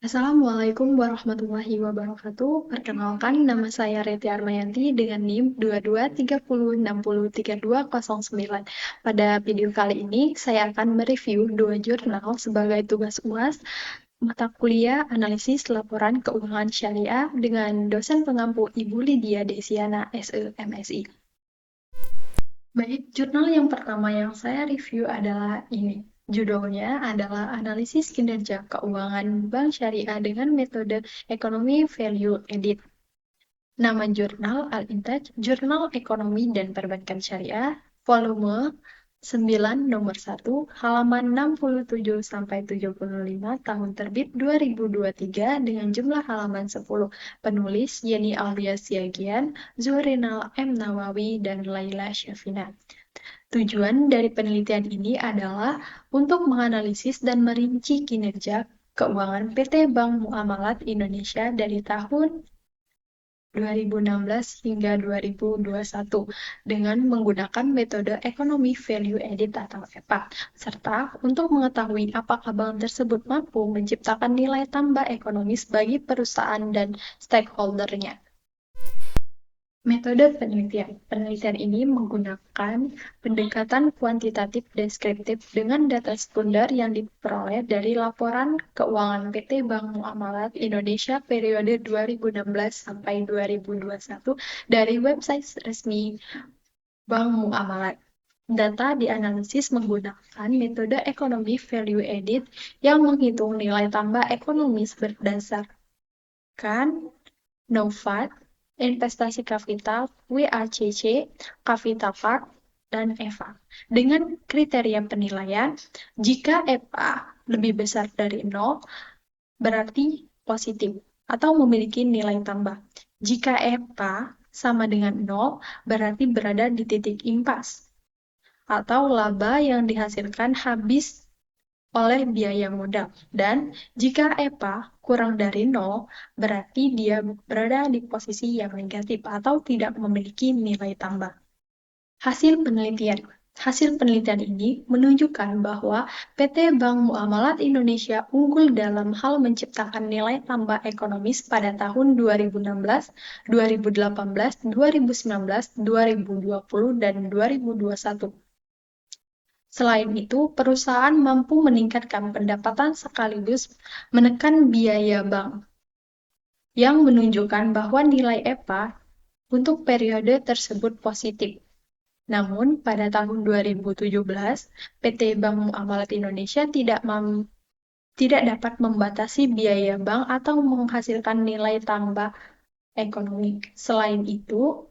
Assalamualaikum warahmatullahi wabarakatuh. Perkenalkan, nama saya Reti Armayanti dengan NIM 2230603209. Pada video kali ini, saya akan mereview dua jurnal sebagai tugas UAS mata kuliah analisis laporan keuangan syariah dengan dosen pengampu Ibu Lydia Desiana SE MSI. Baik, jurnal yang pertama yang saya review adalah ini. Judulnya adalah Analisis Kinerja Keuangan Bank Syariah dengan Metode Ekonomi Value Added. Nama jurnal Al-Intaj, Jurnal Ekonomi dan Perbankan Syariah, volume 9 nomor 1, halaman 67-75, tahun terbit 2023 dengan jumlah halaman 10. Penulis Yeni Aulia Siagian, Zuhrinal M. Nawawi, dan Laila Syafina. Tujuan dari penelitian ini adalah untuk menganalisis dan merinci kinerja keuangan PT Bank Muamalat Indonesia dari tahun 2016 hingga 2021 dengan menggunakan metode ekonomi value added atau EVA, serta untuk mengetahui apakah bank tersebut mampu menciptakan nilai tambah ekonomis bagi perusahaan dan stakeholder-nya. Metode penelitian. Penelitian ini menggunakan pendekatan kuantitatif deskriptif dengan data sekunder yang diperoleh dari laporan keuangan PT Bank Muamalat Indonesia periode 2016 sampai 2021 dari website resmi Bank Muamalat. Data dianalisis menggunakan metode ekonomi value added yang menghitung nilai tambah ekonomis berdasarkan NOVAT, investasi kapital, WACC, Kapitapark, dan EVA. Dengan kriteria penilaian, jika EVA lebih besar dari 0, berarti positif atau memiliki nilai tambah. Jika EVA sama dengan 0, berarti berada di titik impas atau laba yang dihasilkan habis oleh biaya modal. Dan jika EPA kurang dari 0, berarti dia berada di posisi yang negatif atau tidak memiliki nilai tambah. Hasil penelitian. Hasil penelitian ini menunjukkan bahwa PT Bank Muamalat Indonesia unggul dalam hal menciptakan nilai tambah ekonomis pada tahun 2016, 2018, 2019, 2020, dan 2021. Selain itu, perusahaan mampu meningkatkan pendapatan sekaligus menekan biaya bank, yang menunjukkan bahwa nilai EPA untuk periode tersebut positif. Namun, pada tahun 2017, PT Bank Muamalat Indonesia tidak dapat membatasi biaya bank atau menghasilkan nilai tambah ekonomi. Selain itu,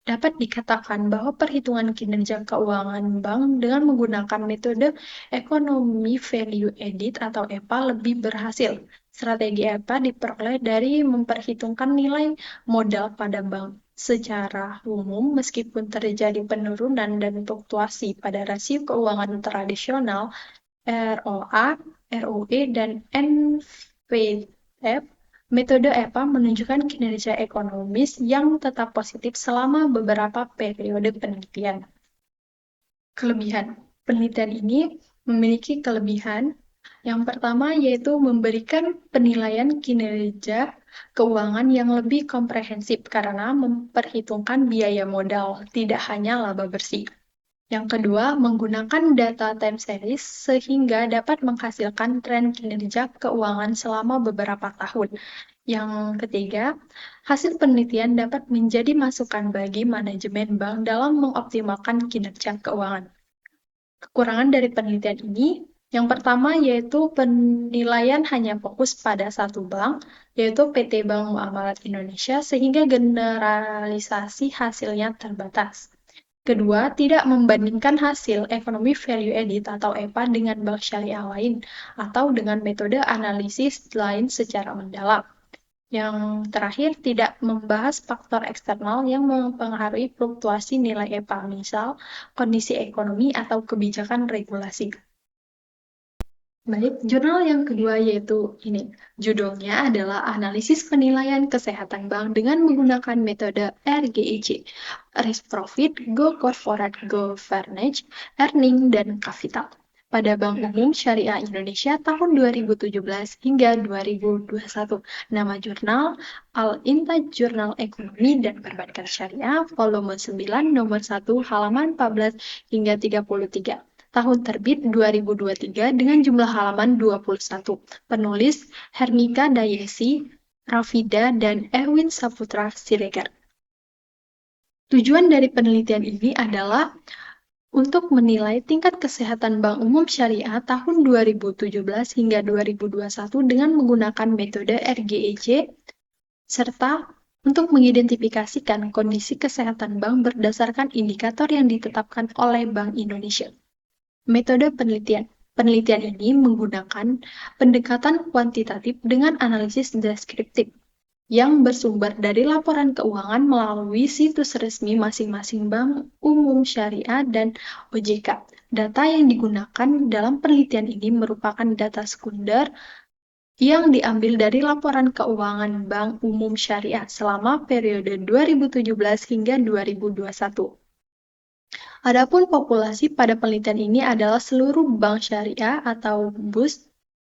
dapat dikatakan bahwa perhitungan kinerja keuangan bank dengan menggunakan metode ekonomi value added atau EPA lebih berhasil. Strategi EPA diperoleh dari memperhitungkan nilai modal pada bank. Secara umum, meskipun terjadi penurunan dan fluktuasi pada rasio keuangan tradisional, ROA, ROE, dan NVF, metode EPA menunjukkan kinerja ekonomis yang tetap positif selama beberapa periode penelitian. Kelebihan. Penelitian ini memiliki kelebihan. Yang pertama yaitu memberikan penilaian kinerja keuangan yang lebih komprehensif karena memperhitungkan biaya modal, tidak hanya laba bersih. Yang kedua, menggunakan data time series sehingga dapat menghasilkan tren kinerja keuangan selama beberapa tahun. Yang ketiga, hasil penelitian dapat menjadi masukan bagi manajemen bank dalam mengoptimalkan kinerja keuangan. Kekurangan dari penelitian ini, yang pertama yaitu penilaian hanya fokus pada satu bank, yaitu PT Bank Muamalat Indonesia, sehingga generalisasi hasilnya terbatas. Kedua, tidak membandingkan hasil ekonomi value added atau EPA dengan bank syariah lain atau dengan metode analisis lain secara mendalam. Yang terakhir, tidak membahas faktor eksternal yang mempengaruhi fluktuasi nilai EPA, misal kondisi ekonomi atau kebijakan regulasi. Baik, jurnal yang kedua yaitu ini. Judulnya adalah Analisis Penilaian Kesehatan Bank dengan menggunakan metode RGEC, Risk Profit, Go Corporate Governance, Earning, dan Capital. pada Bank Umum Syariah Indonesia tahun 2017 hingga 2021. Nama jurnal Al-Intaj Jurnal Ekonomi dan Perbankan Syariah, volume 9, nomor 1, halaman 14 hingga 33. Tahun terbit 2023 dengan jumlah halaman 21. Penulis Hermika Dayesi, Rafida, dan Erwin Saputra Siregar. Tujuan dari penelitian ini adalah untuk menilai tingkat kesehatan Bank Umum Syariah tahun 2017 hingga 2021 dengan menggunakan metode RGEC, serta untuk mengidentifikasikan kondisi kesehatan bank berdasarkan indikator yang ditetapkan oleh Bank Indonesia. Metode penelitian. Penelitian ini menggunakan pendekatan kuantitatif dengan analisis deskriptif yang bersumber dari laporan keuangan melalui situs resmi masing-masing Bank Umum Syariah dan OJK. Data yang digunakan dalam penelitian ini merupakan data sekunder yang diambil dari laporan keuangan Bank Umum Syariah selama periode 2017 hingga 2021. Adapun populasi pada penelitian ini adalah seluruh bank syariah atau BUS.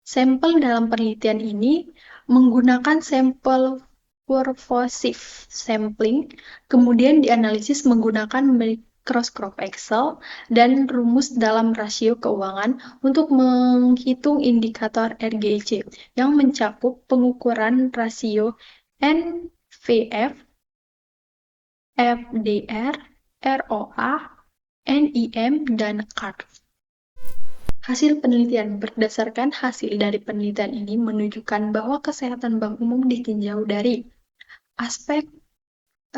Sampel dalam penelitian ini menggunakan sampel purposive sampling, kemudian dianalisis menggunakan mikroskop Excel dan rumus dalam rasio keuangan untuk menghitung indikator RGEC yang mencakup pengukuran rasio NVF, FDR, ROA, NIM, dan CARD. Hasil penelitian. Berdasarkan hasil dari penelitian ini menunjukkan bahwa kesehatan bank umum ditinjau dari aspek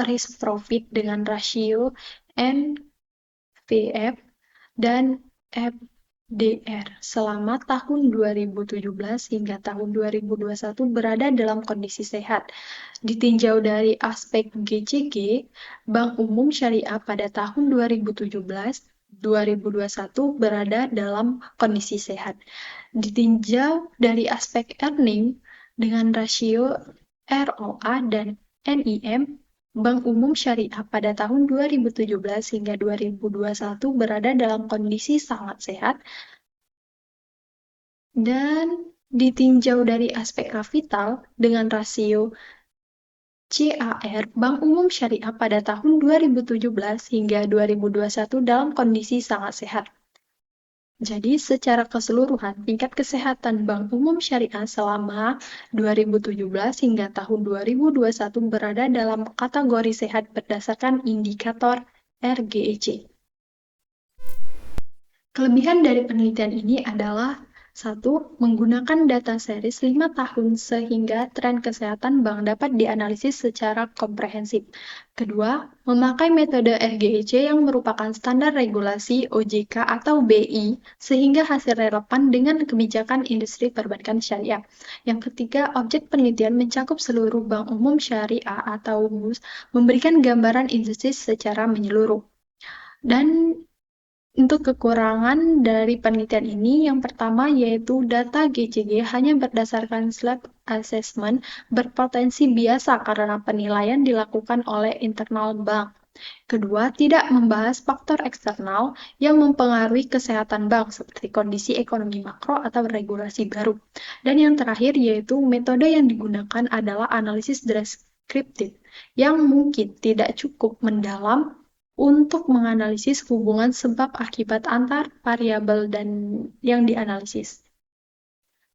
risk profit dengan rasio NVF dan FDR selama tahun 2017 hingga tahun 2021 berada dalam kondisi sehat. Ditinjau dari aspek GCG, Bank Umum Syariah pada tahun 2017-2021 berada dalam kondisi sehat. Ditinjau dari aspek earning dengan rasio ROA dan NIM, Bank Umum Syariah pada tahun 2017 hingga 2021 berada dalam kondisi sangat sehat. Dan ditinjau dari aspek kapital dengan rasio CAR, Bank Umum Syariah pada tahun 2017 hingga 2021 dalam kondisi sangat sehat. Jadi, secara keseluruhan, tingkat kesehatan Bank Umum Syariah selama 2017 hingga tahun 2021 berada dalam kategori sehat berdasarkan indikator RGEC. Kelebihan dari penelitian ini adalah: 1. Menggunakan data series 5 tahun sehingga tren kesehatan bank dapat dianalisis secara komprehensif. Kedua, memakai metode RGEC yang merupakan standar regulasi OJK atau BI sehingga hasil relevan dengan kebijakan industri perbankan syariah. Yang ketiga, objek penelitian mencakup seluruh bank umum syariah atau BUS, memberikan gambaran industri secara menyeluruh. Dan untuk kekurangan dari penelitian ini, yang pertama yaitu data GCG hanya berdasarkan slab assessment, berpotensi biasa karena penilaian dilakukan oleh internal bank. Kedua, tidak membahas faktor eksternal yang mempengaruhi kesehatan bank seperti kondisi ekonomi makro atau regulasi baru. Dan yang terakhir yaitu metode yang digunakan adalah analisis deskriptif yang mungkin tidak cukup mendalam untuk menganalisis hubungan sebab akibat antar variabel dan yang dianalisis.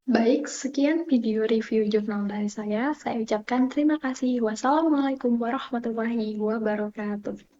Baik, sekian video review jurnal dari saya. Saya ucapkan terima kasih. Wassalamualaikum warahmatullahi wabarakatuh.